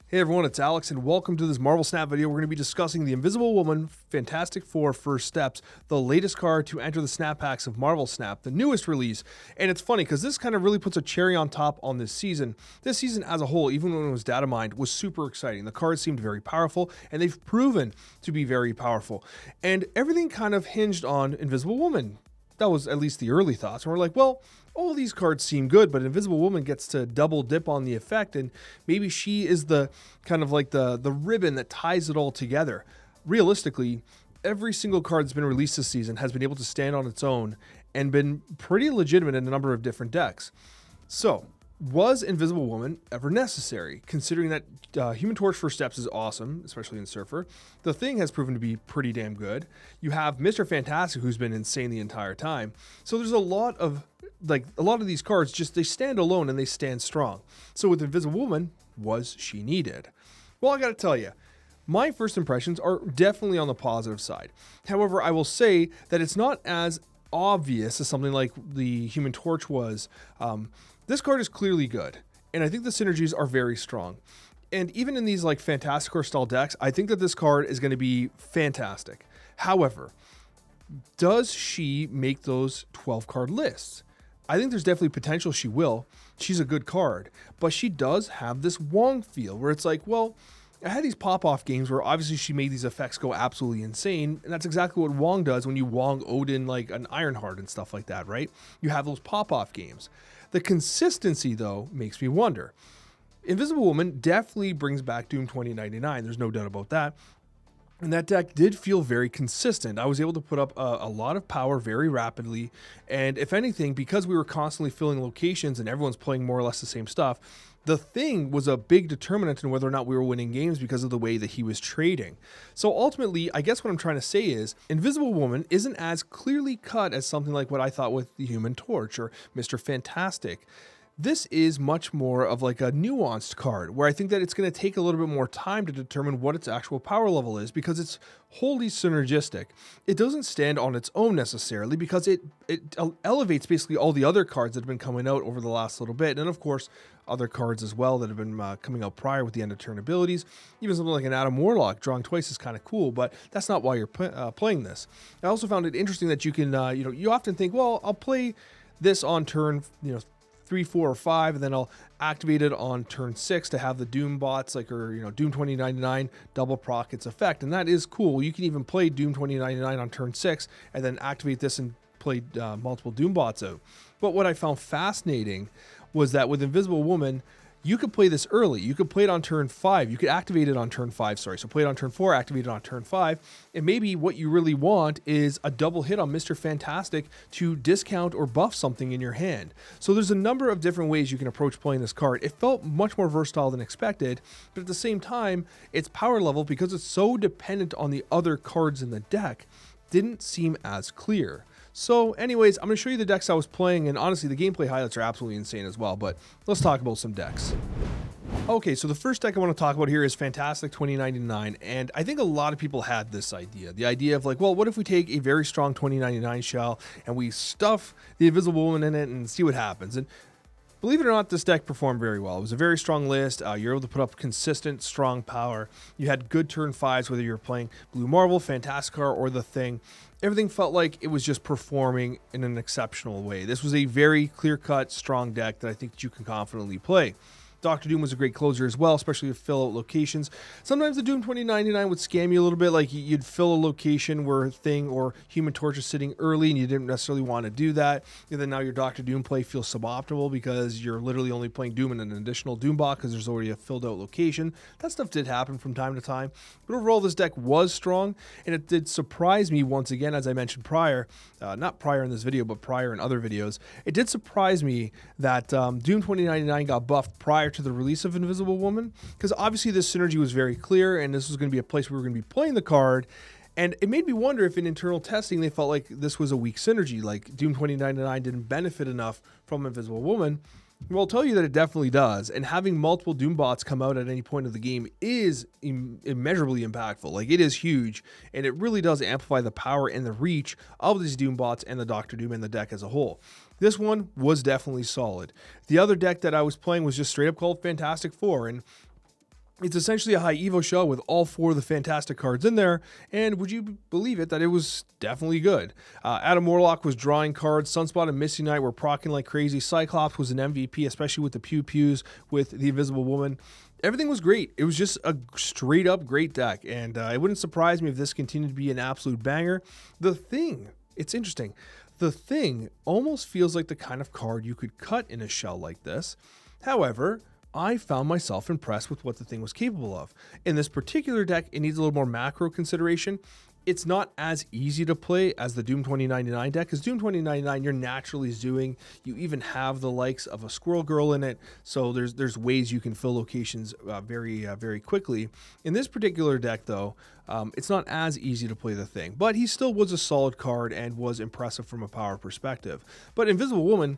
Hey everyone, it's Alex, and welcome to this Marvel Snap video. We're going to be discussing the Invisible Woman Fantastic Four First Steps, the latest card to enter the Snap Packs of Marvel Snap, the newest release. And it's funny because this kind of really puts a cherry on top on this season. This season as a whole, even when it was data mined, was super exciting. The cards seemed very powerful, and they've proven to be very powerful. And everything kind of hinged on Invisible Woman. That was at least the early thoughts. And we're like, well, all these cards seem good, but Invisible Woman gets to double dip on the effect, and maybe she is the kind of like the ribbon that ties it all together. Realistically, every single card that's been released this season has been able to stand on its own and been pretty legitimate in a number of different decks. So, was Invisible Woman ever necessary? Considering that Human Torch First Steps is awesome, especially in Surfer. The Thing has proven to be pretty damn good. You have Mr. Fantastic, who's been insane the entire time. So there's a lot of these cards, just they stand alone and they stand strong. So with Invisible Woman, was she needed? Well, I gotta tell you, my first impressions are definitely on the positive side. However, I will say that it's not as obvious as something like the Human Torch was. This card is clearly good, and I think the synergies are very strong. And even in these like Fantastic Four style decks, I think that this card is going to be fantastic. However, does she make those 12 card lists? I think there's definitely potential she will. She's a good card, but she does have this Wong feel where it's like, well, I had these pop-off games where obviously she made these effects go absolutely insane, and that's exactly what Wong does when you Wong Odin like an Ironheart and stuff like that, right? You have those pop-off games. The consistency, though, makes me wonder. Invisible Woman definitely brings back Doom 2099, there's no doubt about that. And that deck did feel very consistent. I was able to put up a lot of power very rapidly. And if anything, because we were constantly filling locations and everyone's playing more or less the same stuff, the Thing was a big determinant in whether or not we were winning games because of the way that he was trading. So ultimately, I guess what I'm trying to say is Invisible Woman isn't as clearly cut as something like what I thought with the Human Torch or Mr. Fantastic. This is much more of like a nuanced card where I think that it's going to take a little bit more time to determine what its actual power level is because it's wholly synergistic. It doesn't stand on its own necessarily because it elevates basically all the other cards that have been coming out over the last little bit. And of course, other cards as well that have been coming out prior with the end of turn abilities. Even something like an Adam Warlock drawing twice is kind of cool, but that's not why you're playing this. I also found it interesting that you can, you often think, well, I'll play this on turn, 3, 4, or 5, and then I'll activate it on turn 6 to have the Doom bots, Doom 2099 double proc its effect, and that is cool. You can even play Doom 2099 on turn 6 and then activate this and play multiple Doom bots out. But what I found fascinating was that with Invisible Woman, you could play this early. You could play it on turn 5. You could activate it on turn 5, So play it on turn 4, activate it on turn 5. And maybe what you really want is a double hit on Mr. Fantastic to discount or buff something in your hand. So there's a number of different ways you can approach playing this card. It felt much more versatile than expected, but at the same time, its power level, because it's so dependent on the other cards in the deck, didn't seem as clear. So anyways, I'm going to show you the decks I was playing, and honestly, the gameplay highlights are absolutely insane as well, but let's talk about some decks. Okay, so the first deck I want to talk about here is Fantastic 2099, and I think a lot of people had this idea. The idea of like, well, what if we take a very strong 2099 shell and we stuff the Invisible Woman in it and see what happens? And believe it or not, this deck performed very well. It was a very strong list. You're able to put up consistent, strong power. You had good turn 5s, whether you're playing Blue Marvel, Fantastic or The Thing. Everything felt like it was just performing in an exceptional way. This was a very clear-cut, strong deck that I think that you can confidently play. Dr. Doom was a great closer as well, especially with fill out locations. Sometimes the Doom 2099 would scam you a little bit, like you'd fill a location where Thing or Human Torch is sitting early and you didn't necessarily want to do that. And then now your Dr. Doom play feels suboptimal because you're literally only playing Doom in an additional Doom bot because there's already a filled out location. That stuff did happen from time to time. But overall, this deck was strong, and it did surprise me once again, as I mentioned prior, not prior in this video, but prior in other videos. It did surprise me that Doom 2099 got buffed prior to the release of Invisible Woman, because obviously this synergy was very clear and this was going to be a place where we were going to be playing the card, and it made me wonder if in internal testing they felt like this was a weak synergy, like Doom 2099 didn't benefit enough from Invisible Woman. Well, I'll tell you that it definitely does, and having multiple Doom bots come out at any point of the game is immeasurably impactful. Like, it is huge, and it really does amplify the power and the reach of these Doom bots and the Dr. Doom and the deck as a whole. This one was definitely solid. The other deck that I was playing was just straight up called Fantastic Four, and It's essentially a high Evo shell with all 4 of the fantastic cards in there, and would you believe it that it was definitely good. Adam Warlock was drawing cards, Sunspot and Misty Knight were proccing like crazy, Cyclops was an MVP, especially with the Pew Pews with the Invisible Woman. Everything was great. It was just a straight up great deck, and it wouldn't surprise me if this continued to be an absolute banger. It's interesting. The Thing almost feels like the kind of card you could cut in a shell like this. However, I found myself impressed with what the Thing was capable of. In this particular deck, it needs a little more macro consideration. It's not as easy to play as the Doom 2099 deck, because Doom 2099 you're naturally zooing. You even have the likes of a Squirrel Girl in it, so there's ways you can fill locations very quickly. In this particular deck, though, it's not as easy to play the Thing, but he still was a solid card and was impressive from a power perspective. But Invisible Woman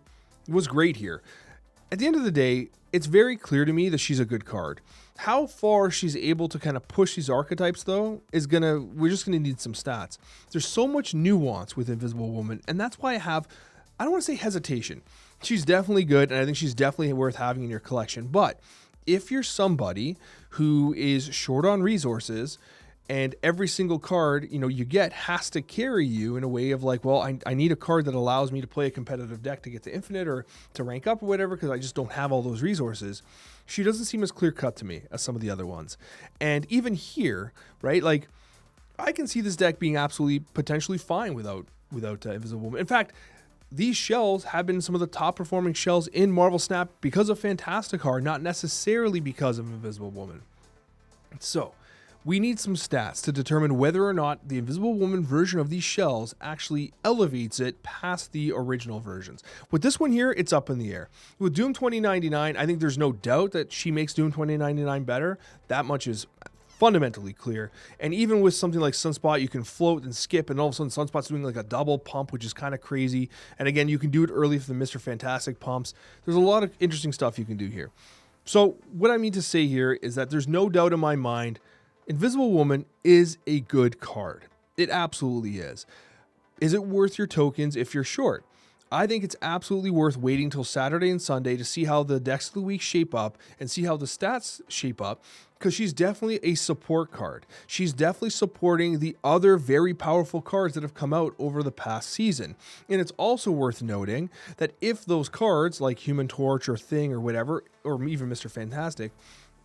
was great here. At the end of the day, it's very clear to me that she's a good card. How far she's able to kind of push these archetypes, though, we're just gonna need some stats. There's so much nuance with Invisible Woman, and that's why I don't want to say hesitation. She's definitely good, and I think she's definitely worth having in your collection. But if you're somebody who is short on resources, and every single card, you get has to carry you in a way of like, well, I need a card that allows me to play a competitive deck to get to infinite or to rank up or whatever, because I just don't have all those resources. She doesn't seem as clear cut to me as some of the other ones. And even here, right, like I can see this deck being absolutely potentially fine without Invisible Woman. In fact, these shells have been some of the top performing shells in Marvel Snap because of Fantastic Card, not necessarily because of Invisible Woman. So we need some stats to determine whether or not the Invisible Woman version of these shells actually elevates it past the original versions. With this one here, it's up in the air. With Doom 2099, I think there's no doubt that she makes Doom 2099 better. That much is fundamentally clear. And even with something like Sunspot, you can float and skip, and all of a sudden Sunspot's doing like a double pump, which is kind of crazy. And again, you can do it early for the Mr. Fantastic pumps. There's a lot of interesting stuff you can do here. So what I mean to say here is that there's no doubt in my mind Invisible Woman is a good card. It absolutely is. Is it worth your tokens if you're short? I think it's absolutely worth waiting till Saturday and Sunday to see how the decks of the week shape up and see how the stats shape up, because she's definitely a support card. She's definitely supporting the other very powerful cards that have come out over the past season. And it's also worth noting that if those cards like Human Torch or Thing or whatever, or even Mr. Fantastic,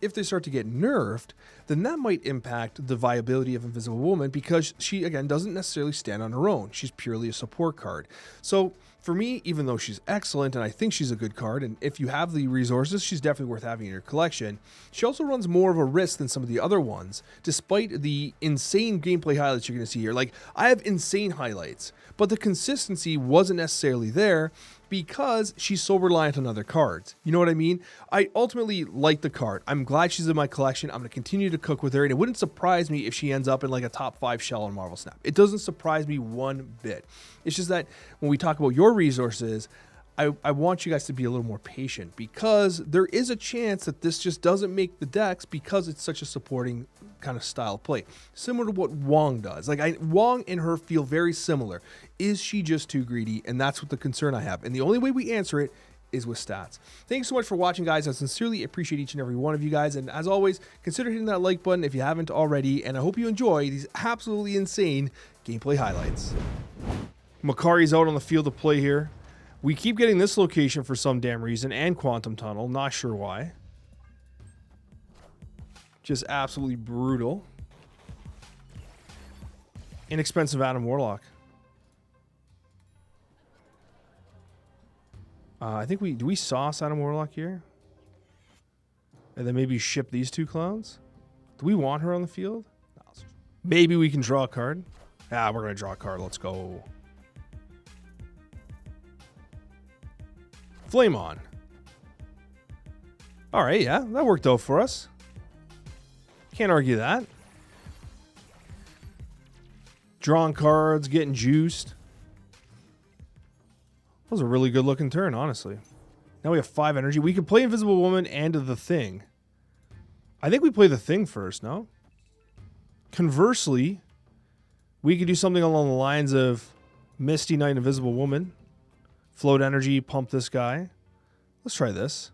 if they start to get nerfed, then that might impact the viability of Invisible Woman, because she, again, doesn't necessarily stand on her own. She's purely a support card. So for me, even though she's excellent and I think she's a good card, and if you have the resources, she's definitely worth having in your collection, she also runs more of a risk than some of the other ones, despite the insane gameplay highlights you're going to see here. Like, I have insane highlights, but the consistency wasn't necessarily there because she's so reliant on other cards. You know what I mean? I ultimately like the card. I'm glad she's in my collection. I'm going to continue to cook with her, and it wouldn't surprise me if she ends up in like a top 5 shell on Marvel Snap. It doesn't surprise me one bit. It's just that when we talk about your resources, I want you guys to be a little more patient, because there is a chance that this just doesn't make the decks because it's such a supporting kind of style of play. Similar to what Wong does. Like, Wong and her feel very similar. Is she just too greedy? And that's what the concern I have. And the only way we answer it is with stats. Thanks so much for watching, guys. I sincerely appreciate each and every one of you guys. And as always, consider hitting that like button if you haven't already. And I hope you enjoy these absolutely insane gameplay highlights. Makari's out on the field of play here. We keep getting this location for some damn reason, and Quantum Tunnel. Not sure why. Just absolutely brutal. Inexpensive Adam Warlock. I think do we sauce Adam Warlock here? And then maybe ship these 2 clowns? Do we want her on the field? Maybe we can draw a card. We're going to draw a card. Let's go. Flame on. All right, yeah, that worked out for us. Can't argue that. Drawing cards, getting juiced. That was a really good looking turn, honestly. Now we have 5 energy. We can play Invisible Woman and the Thing. I think we play the Thing first, no? Conversely, we could do something along the lines of Misty Knight, Invisible Woman. Float energy, pump this guy. Let's try this.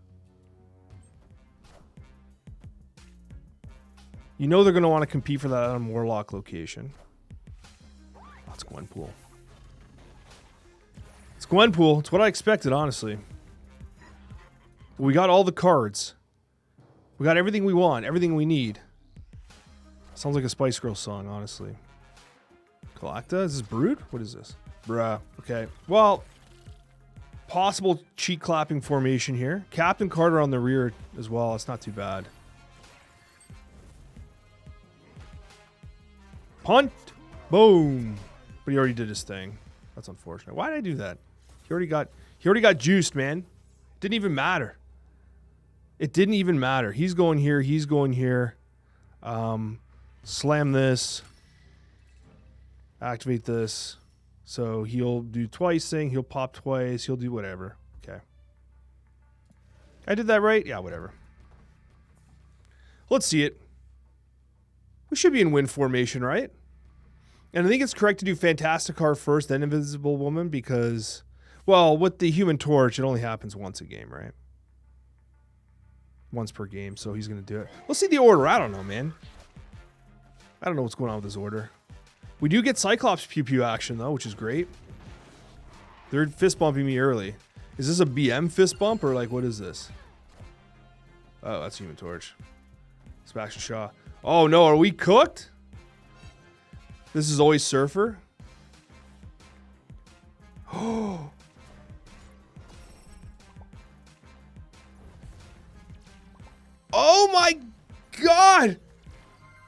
You know they're going to want to compete for that on Warlock location. That's Gwenpool. It's Gwenpool. It's what I expected, honestly. We got all the cards. We got everything we want, everything we need. Sounds like a Spice Girls song, honestly. Collecta? Is this Brood? What is this? Bruh. Okay. Well, possible cheek clapping formation here. Captain Carter on the rear as well. It's not too bad. Punt. Boom. But he already did his thing. That's unfortunate. Why did I do that? He already got juiced, man. Didn't even matter. It didn't even matter. He's going here. He's going here. Slam this. Activate this. So he'll do twice thing. He'll pop twice. He'll do whatever. Okay. I did that right? Yeah, whatever. Let's see it. We should be in win formation, right? And I think it's correct to do Fantastic Car first, then Invisible Woman, because, well, with the Human Torch, it only happens once a game, right? Once per game, so he's going to do it. Let's see the order. I don't know, man. I don't know what's going on with this order. We do get Cyclops Pew Pew action, though, which is great. They're fist bumping me early. Is this a BM fist bump, or like, what is this? Oh, that's Human Torch. Sebastian Shaw. Oh, no, are we cooked? This is always Surfer. Oh. Oh my God!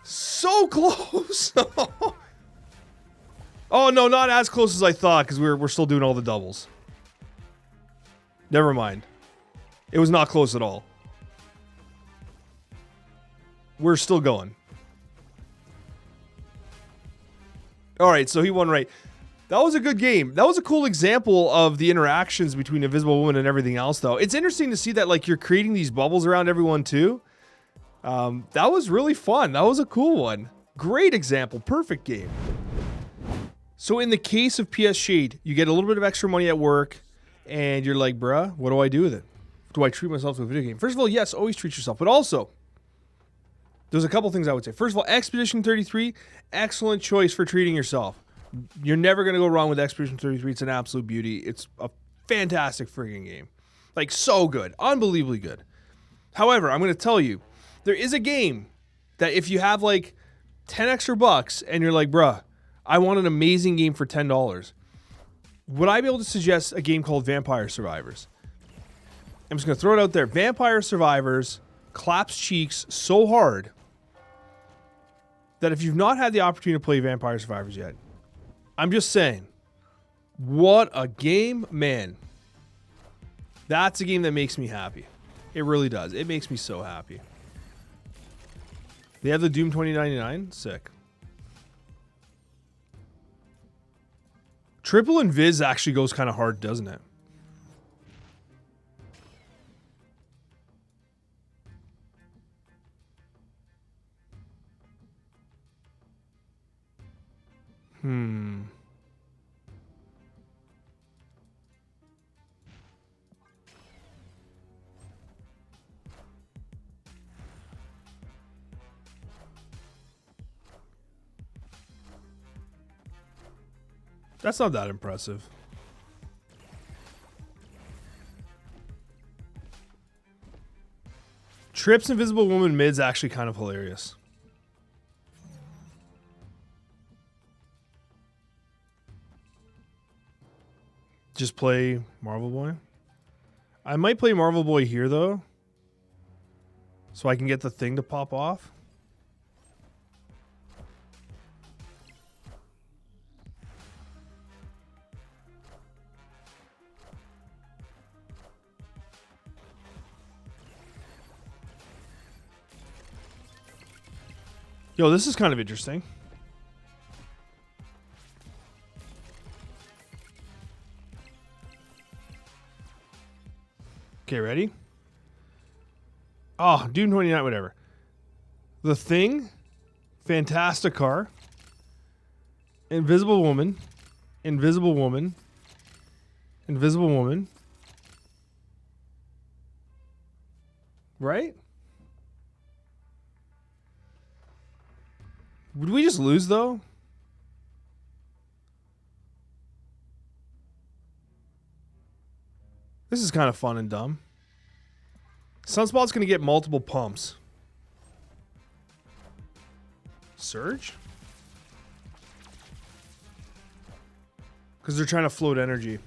So close! Oh no, not as close as I thought, because we're still doing all the doubles. Never mind. It was not close at all. We're still going. Alright, so he won right. That was a good game. That was a cool example of the interactions between Invisible Woman and everything else, though. It's interesting to see that, like, you're creating these bubbles around everyone, too. That was really fun. That was a cool one. Great example. Perfect game. So in the case of PS Shade, you get a little bit of extra money at work, and you're like, bruh, what do I do with it? Do I treat myself to a video game? First of all, yes, always treat yourself. But also, there's a couple things I would say. First of all, Expedition 33, excellent choice for treating yourself. You're never going to go wrong with Expedition 33. It's an absolute beauty. It's a fantastic freaking game. Like, so good. Unbelievably good. However, I'm going to tell you, there is a game that if you have like 10 extra bucks and you're like, bruh, I want an amazing game for $10, would I be able to suggest a game called Vampire Survivors? I'm just going to throw it out there. Vampire Survivors claps cheeks so hard that if you've not had the opportunity to play Vampire Survivors yet, I'm just saying, what a game, man. That's a game that makes me happy. It really does. It makes me so happy. They have the Doom 2099? Sick. Triple Invis actually goes kind of hard, doesn't it? That's not that impressive. Trips Invisible Woman mid's actually kind of hilarious. Just play Marvel Boy. I might play Marvel Boy here, though, so I can get the thing to pop off. Yo, this is kind of interesting. Okay, ready? Oh, Doom 29, whatever. The Thing, Fantastic Car, Invisible Woman, Invisible Woman, Invisible Woman. Right? Would we just lose, though? This is kind of fun and dumb. Sunspot's going to get multiple pumps. Surge? Because they're trying to float energy.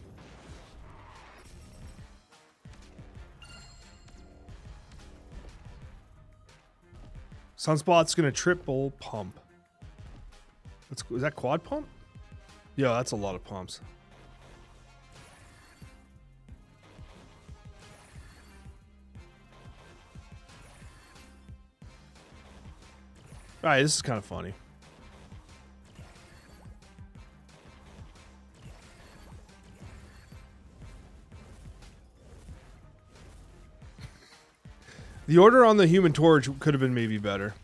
Sunspot's going to triple pump. Is that quad pump? Yeah, that's a lot of pumps. Alright, this is kind of funny. The order on the Human Torch could have been maybe better.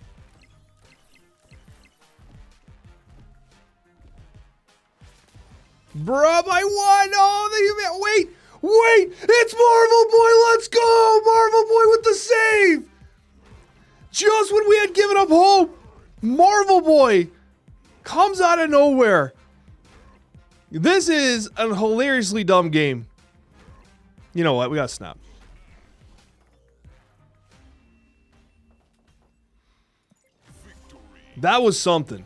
Bruh, I won! Oh, the Human... Wait! It's Marvel Boy! Let's go! Marvel Boy with the save! Just when we had given up hope, Marvel Boy comes out of nowhere. This is a hilariously dumb game. You know what? We got snapped. That was something.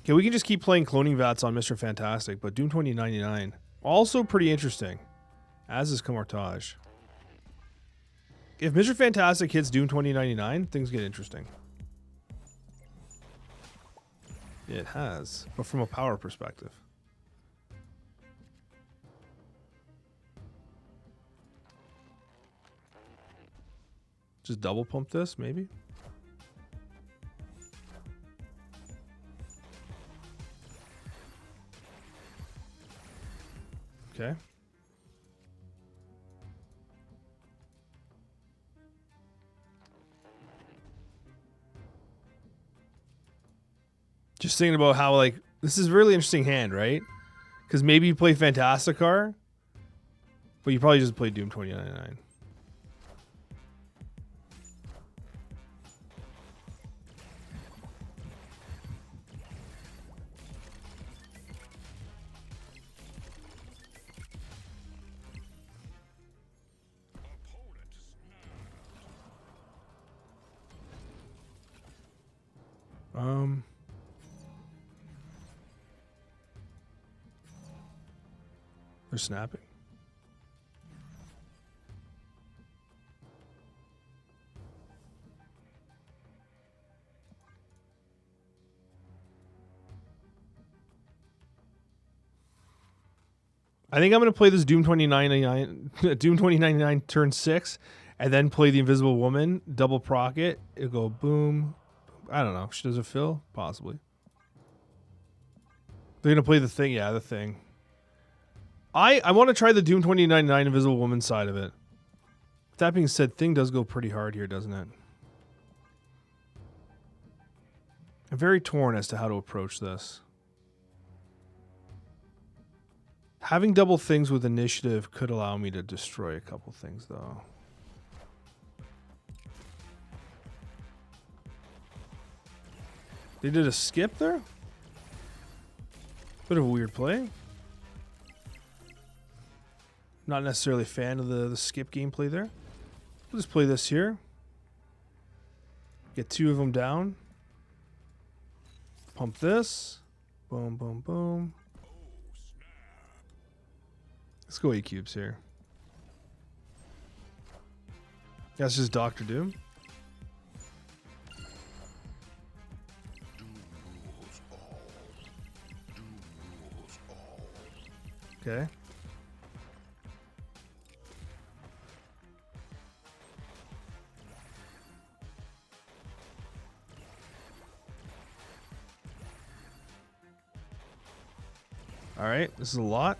Okay, we can just keep playing cloning vats on Mr. Fantastic, but Doom 2099 also pretty interesting, as is Camartage. If Mr. Fantastic hits Doom 2099, things get interesting. It has, but from a power perspective. Just double pump this, maybe? Okay. Just thinking about how, like, this is a really interesting hand, right? Because maybe you play Fantasticar, but you probably just play Doom 2099. They're snapping. I think I'm going to play this Doom 2099 Doom 2099 turn 6 and then play the Invisible Woman, double proc it. It'll go boom. I don't know. Does it fill? Possibly. They're going to play the thing. Yeah, the thing. I want to try the Doom 2099 Invisible Woman side of it. That being said, thing does go pretty hard here, doesn't it? I'm very torn as to how to approach this. Having double things with initiative could allow me to destroy a couple things, though. They did a skip there? Bit of a weird play. Not necessarily a fan of the skip gameplay there. We'll just play this here. Get two of them down. Pump this. Boom, boom, boom. Let's go 8 cubes here. That's just Dr. Doom. Okay. All right, this is a lot.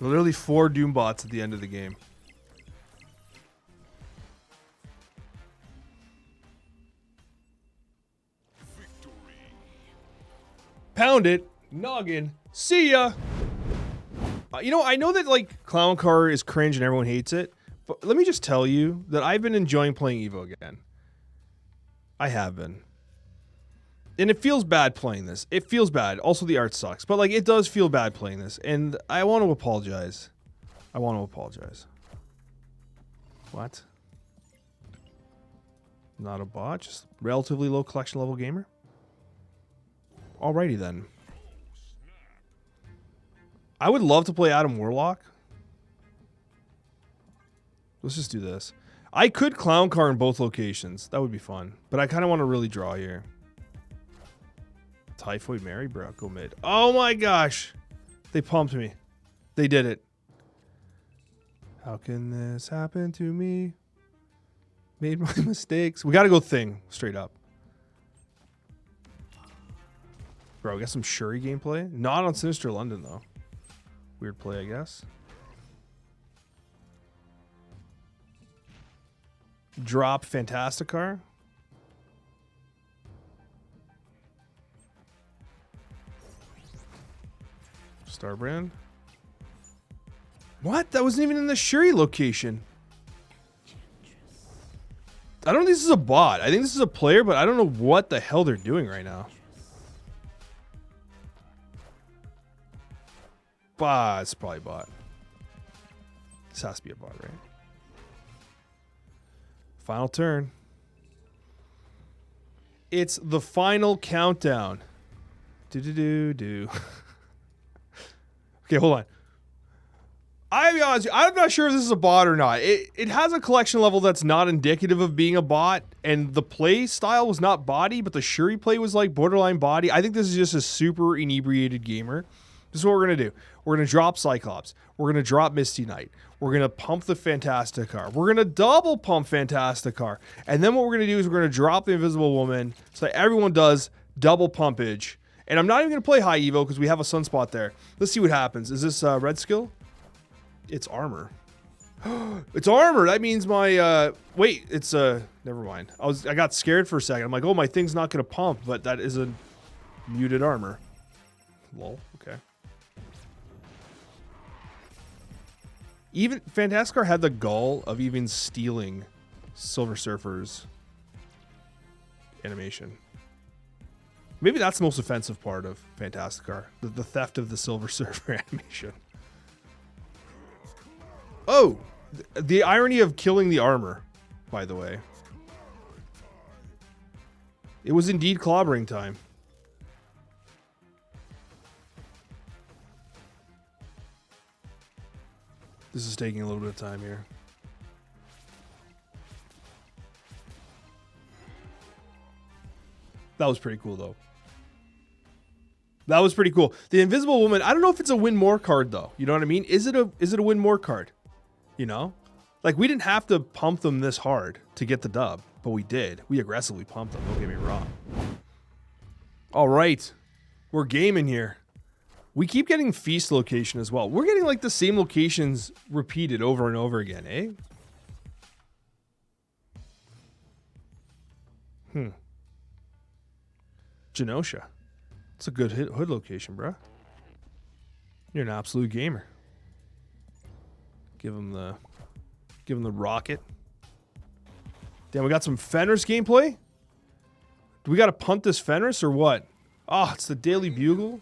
Literally 4 Doom bots at the end of the game. Pound it. Noggin. See ya. You know, I know that, like, Clown Car is cringe and everyone hates it, but let me just tell you that I've been enjoying playing Evo again. I have been. And it feels bad playing this. It feels bad. Also, the art sucks. But, like, it does feel bad playing this. And I want to apologize. I want to apologize. What? Not a bot, just relatively low collection level gamer? Alrighty then. I would love to play Adam Warlock. Let's just do this. I could Clown Car in both locations. That would be fun. But I kind of want to really draw here. Typhoid Mary, bro. Go mid. Oh my gosh. They pumped me. They did it. How can this happen to me? Made my mistakes. We got to go Thing. Straight up. Bro, we got some Shuri gameplay. Not on Sinister London, though. Weird play, I guess. Drop Fantasticar. Starbrand. What? That wasn't even in the Shuri location. I don't think this is a bot. I think this is a player, but I don't know what the hell they're doing right now. Bah, it's probably a bot. This has to be a bot, right? Final turn. It's the final countdown. Do. Okay, hold on. I'll be honest with you, I'm not sure if this is a bot or not. It has a collection level that's not indicative of being a bot, and the play style was not body, but the Shuri play was like borderline body. I think this is just a super inebriated gamer. This is what we're going to do. We're going to drop Cyclops. We're going to drop Misty Knight. We're going to pump the Fantasticar. We're going to double pump Fantasticar. And then what we're going to do is we're going to drop the Invisible Woman so that everyone does double pumpage. And I'm not even going to play High Evo because we have a Sunspot there. Let's see what happens. Is this red skill? It's armor. It's armor. That means my wait, it's never mind. I got scared for a second. I'm like, "Oh, my thing's not going to pump," but that is a muted armor. Lol. Okay. Even Fantasticar had the gall of even stealing Silver Surfer's animation. Maybe that's the most offensive part of Fantasticar, the theft of the Silver Surfer animation. Oh, the irony of killing the armor, by the way. It was indeed clobbering time. This is taking a little bit of time here. That was pretty cool, though. That was pretty cool. The Invisible Woman, I don't know if it's a win more card, though. You know what I mean? Is it a win more card? You know? Like, we didn't have to pump them this hard to get the dub, but we did. We aggressively pumped them, don't get me wrong. All right. We're gaming here. We keep getting Feast location as well. We're getting, like, the same locations repeated over and over again, eh? Genosha. It's a good hood location, bro. You're an absolute gamer. Give him the rocket. Damn, we got some Fenris gameplay. Do we got to punt this Fenris or what? Oh, it's the Daily Bugle.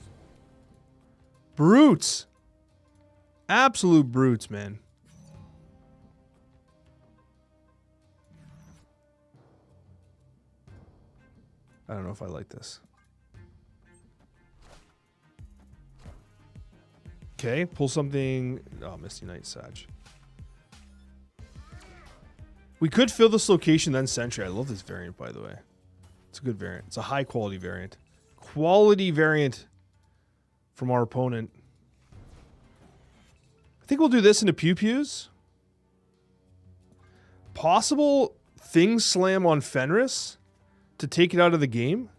Brutes. Absolute brutes, man. I don't know if I like this. Okay, pull something. Oh, Misty Knight Sag. We could fill this location, then Sentry. I love this variant, by the way. It's a good variant. It's a high quality variant. Quality variant from our opponent. I think we'll do this into Pew Pews. Possible Thing Slam on Fenris to take it out of the game.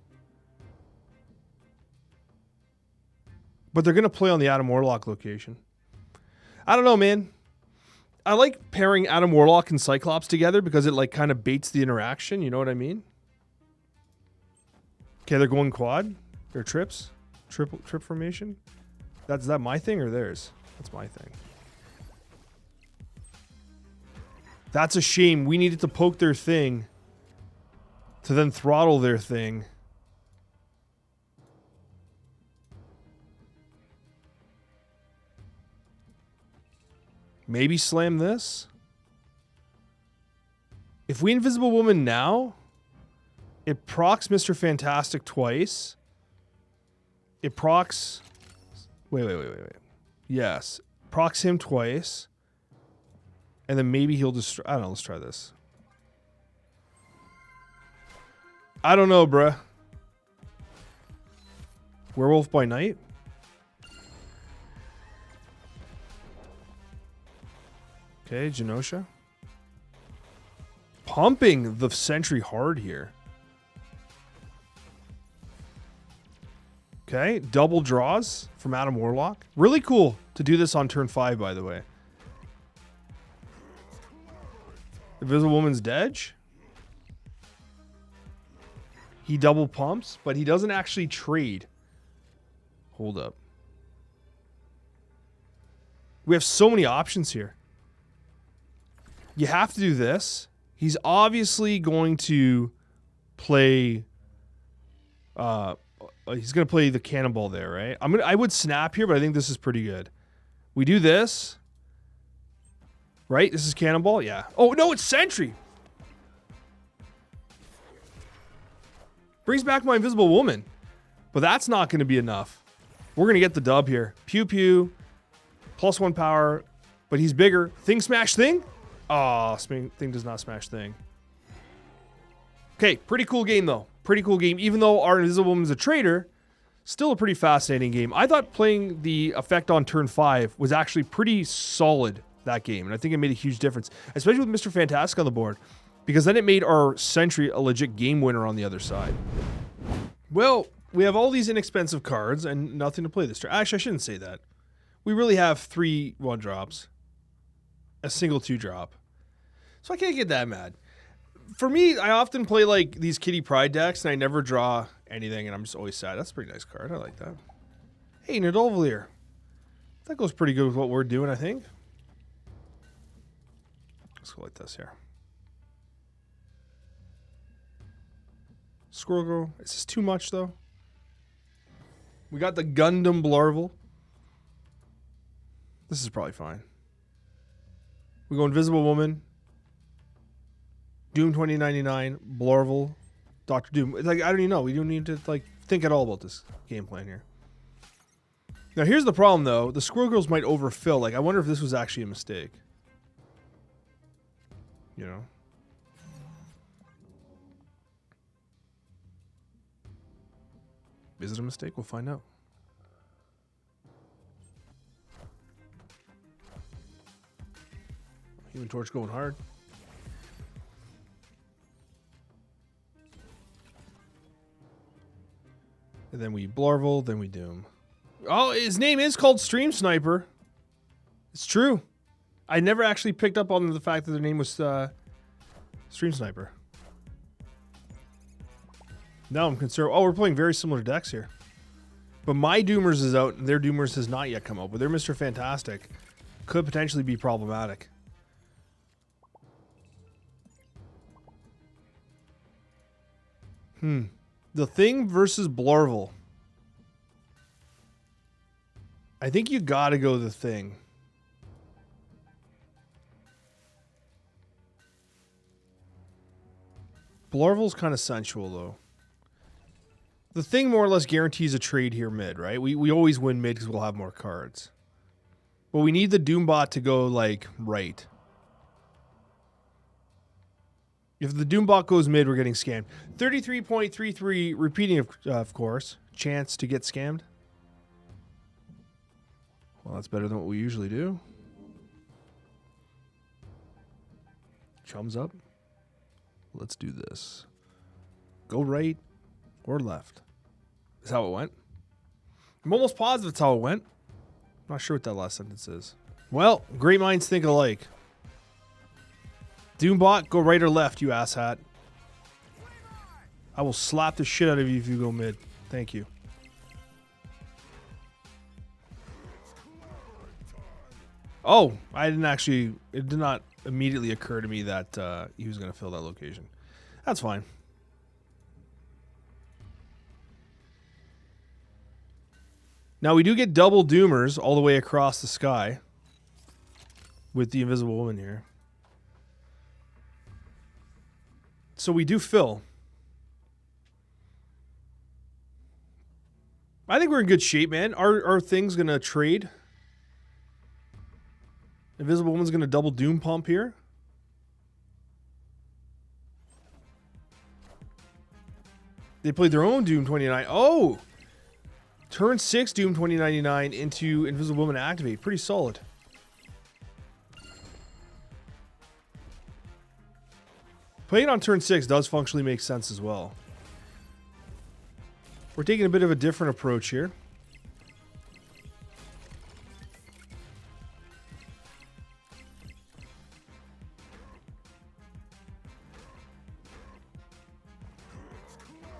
But they're going to play on the Adam Warlock location. I don't know, man. I like pairing Adam Warlock and Cyclops together because it like kind of baits the interaction. You know what I mean? Okay, they're going quad. They're trips. Trip formation? Is that my thing or theirs? That's my thing. That's a shame. We needed to poke their thing to then throttle their thing. Maybe slam this? If we Invisible Woman now, it procs Mr. Fantastic twice. It procs... Wait. Yes. Procs him twice. And then maybe he'll destroy... I don't know. Let's try this. I don't know, bruh. Werewolf by Night? Okay, Genosha. Pumping the Sentry hard here. Okay, double draws from Adam Warlock. Really cool to do this on turn 5, by the way. Invisible Woman's dead. He double pumps, but he doesn't actually trade. Hold up. We have so many options here. You have to do this. He's obviously going to play... he's going to play the cannonball there, right? I would snap here, but I think this is pretty good. We do this. Right? This is cannonball? Yeah. Oh, no, it's Sentry. Brings back my Invisible Woman. But that's not going to be enough. We're going to get the dub here. Pew pew. +1 power. But he's bigger. Thing smash thing? Oh, thing does not smash thing. Okay, pretty cool game though. Pretty cool game. Even though our Invisible Woman's a traitor, still a pretty fascinating game. I thought playing the effect on turn 5 was actually pretty solid that game. And I think it made a huge difference, especially with Mr. Fantastic on the board, because then it made our Sentry a legit game winner on the other side. Well, we have all these inexpensive cards and nothing to play this turn. Actually, I shouldn't say that. We really have 3 1-drops, a single 2-drop. So I can't get that mad. For me, I often play like these Kitty Pride decks and I never draw anything and I'm just always sad. That's a pretty nice card. I like that. Hey, Nidolvalier. That goes pretty good with what we're doing, I think. Let's go like this here. Squirrel Girl. Is this too much though? We got the Gundam Blarvel. This is probably fine. We go Invisible Woman. Doom 2099, Blarvel, Dr. Doom. It's like, I don't even know. We don't need to like think at all about this game plan here. Now here's the problem though. The Squirrel Girls might overfill. Like I wonder if this was actually a mistake. You know? Is it a mistake? We'll find out. Human Torch going hard. And then we Blarvel, then we Doom. Oh, his name is called Stream Sniper. It's true. I never actually picked up on the fact that their name was Stream Sniper. Now I'm concerned. Oh, we're playing very similar decks here. But my Doomers is out and their Doomers has not yet come out. But their Mr. Fantastic could potentially be problematic. The Thing versus Blarvel. I think you gotta go The Thing. Blarvel's kind of sensual though. The Thing more or less guarantees a trade here mid, right? We always win mid because we'll have more cards. But we need the Doombot to go like right. If the Doombot goes mid, we're getting scammed. 33.33 repeating, of course. Chance to get scammed. Well, that's better than what we usually do. Chums up. Let's do this. Go right or left. Is how it went? I'm almost positive that's how it went. I'm not sure what that last sentence is. Well, great minds think alike. Doombot, go right or left, you asshat. I will slap the shit out of you if you go mid. Thank you. Oh, I didn't actually... It did not immediately occur to me that he was going to fill that location. That's fine. Now, we do get double Doomers all the way across the sky with the Invisible Woman here. So we do fill. I think we're in good shape, man. Our thing's going to trade. Invisible Woman's going to double Doom pump here. They played their own Doom 2099. Oh! Turn 6 Doom 2099 into Invisible Woman activate. Pretty solid. Playing on turn 6 does functionally make sense as well. We're taking a bit of a different approach here.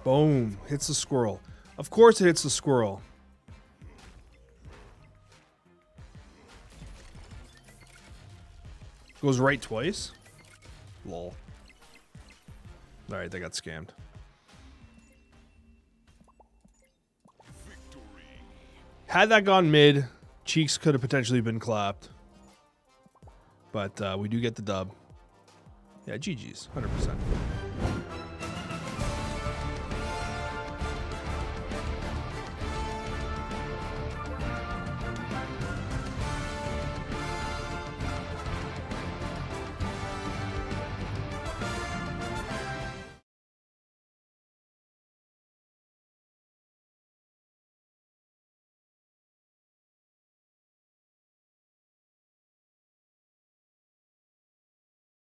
Boom. Hits the squirrel. Of course it hits the squirrel. Goes right twice? Lol. Alright, they got scammed. Had that gone mid, Cheeks could have potentially been clapped. But we do get the dub. Yeah, GG's, 100%.